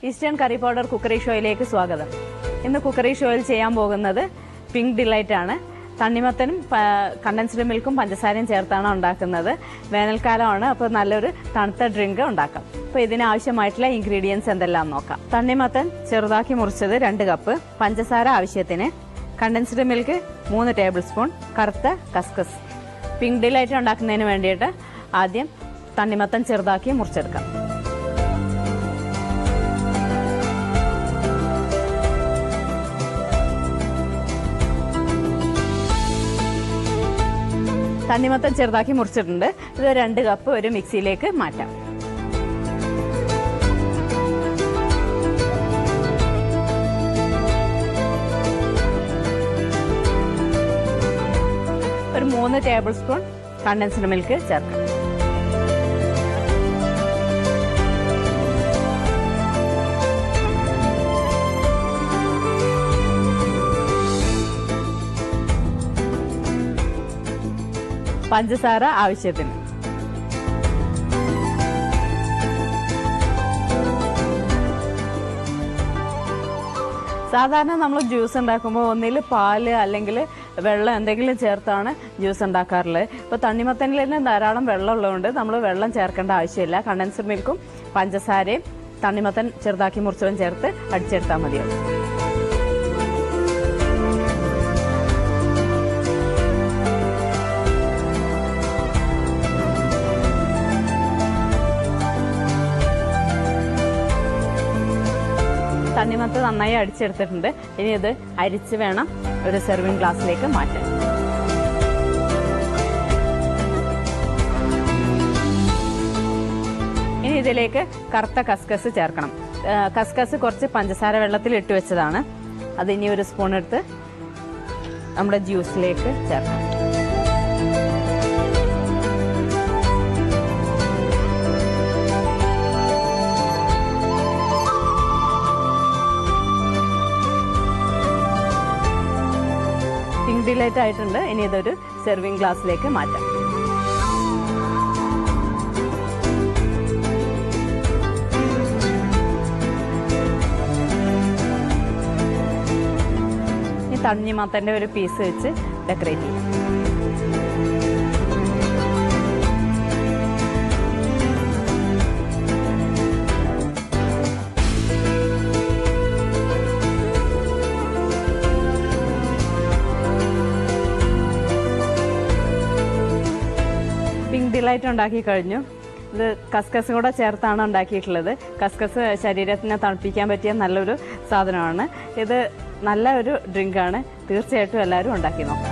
Eastern curry powder cookery ഷോയിലേക്ക് സ്വാഗതം. ഇന്ന് cookery ഷോയിൽ ചെയ്യാൻ പോകുന്നത് പിങ്ക് ഡിലൈറ്റ് ആണ്. തണ്ണിമത്തനും കണ്ടൻസ്ഡ് മിൽക്കും പഞ്ചസാരയും ചേർത്താണ് ഉണ്ടാക്കുന്നത്. വേനൽക്കാലമാണ്, അപ്പോൾ നല്ലൊരു തണുത്ത ഡ്രിങ്ക് ഉണ്ടാക്കാം. അപ്പോൾ ഇതിനാവശ്യമായിട്ടുള്ള ഇൻഗ്രീഡിയൻസ് എന്തെല്ലാം നോക്കാം. തണ്ണിമത്തൻ ചെറുതാക്കി മുറിച്ചത് 2 കപ്പ്, പഞ്ചസാര ആവശ്യത്തിന്, കണ്ടൻസ്ഡ് മിൽക്ക് 3 ടേബിൾ സ്പൂൺ, കറുത്ത കസ്കസ്. പിങ്ക് ഡിലൈറ്റ് ഉണ്ടാക്കുന്നതിന് വേണ്ടിയിട്ട് ആദ്യം തണ്ണിമത്തൻ ചെറുതാക്കി മുറിച്ചെടുക്കാം. തണ്ണിമത്തൻ ചെറുതാക്കി മുറിച്ചിട്ടുണ്ട്. ഇത് 2 കപ്പ് ഒരു മിക്സിയിലേക്ക് മാറ്റാം. ഒരു 3 ടേബിൾ സ്പൂൺ കണ്ടൻസ്ഡ് മിൽക്ക് ചേർക്കാം. പഞ്ചസാര ആവശ്യത്തിന്. സാധാരണ നമ്മൾ ജ്യൂസ് ഉണ്ടാക്കുമ്പോൾ ഒന്നിൽ പാല് അല്ലെങ്കിൽ വെള്ളം എന്തെങ്കിലും ചേർത്താണ് ജ്യൂസ് ഉണ്ടാക്കാറുള്ളത്. ഇപ്പോൾ തണ്ണിമത്തനിൽ തന്നെ ധാരാളം വെള്ളം ഉള്ളതുകൊണ്ട് നമ്മൾ വെള്ളം ചേർക്കേണ്ട ആവശ്യമില്ല. കണ്ടൻസ്ഡ് മിൽക്കും പഞ്ചസാരയും തണ്ണിമത്തൻ ചെറുതാക്കി മുറിച്ചതും ചേർത്ത് അടിച്ചെടുത്താൽ മതിയാവും. തണ്ണിമത്തൻ നന്നായി അടിച്ചെടുത്തിട്ടുണ്ട്. ഇനി ഇത് അരിച്ച് വേണം ഒരു സെർവിങ് ഗ്ലാസ്സിലേക്ക് മാറ്റാൻ. ഇനി ഇതിലേക്ക് കറുത്ത കസ്കസ് ചേർക്കണം. കസ്കസ് കുറച്ച് പഞ്ചസാര വെള്ളത്തിൽ ഇട്ട് വെച്ചതാണ്. അത് ഇനി ഒരു സ്പൂൺ എടുത്ത് നമ്മുടെ ജ്യൂസിലേക്ക് ചേർക്കാം. പിങ്ക് ഡിലൈറ്റ് ആയിട്ടുണ്ട്. ഇനി ഇതൊരു സെർവിങ് ഗ്ലാസ്സിലേക്ക് മാറ്റാം. ഈ തണ്ണിമത്തന്റെ ഒരു പീസ് വെച്ച് ഡെക്കറേറ്റ് ചെയ്യാം. പിങ്ക് ഡിലൈറ്റ് ഉണ്ടാക്കി കഴിഞ്ഞു. ഇത് കസ്കസും കൂടെ ചേർത്താണ് ഉണ്ടാക്കിയിട്ടുള്ളത്. കസ്കസ് ശരീരത്തിനെ തണുപ്പിക്കാൻ പറ്റിയ നല്ലൊരു സാധനമാണ്. ഇത് നല്ല ഒരു ഡ്രിങ്കാണ്. തീർച്ചയായിട്ടും എല്ലാവരും ഉണ്ടാക്കി നോക്കാം.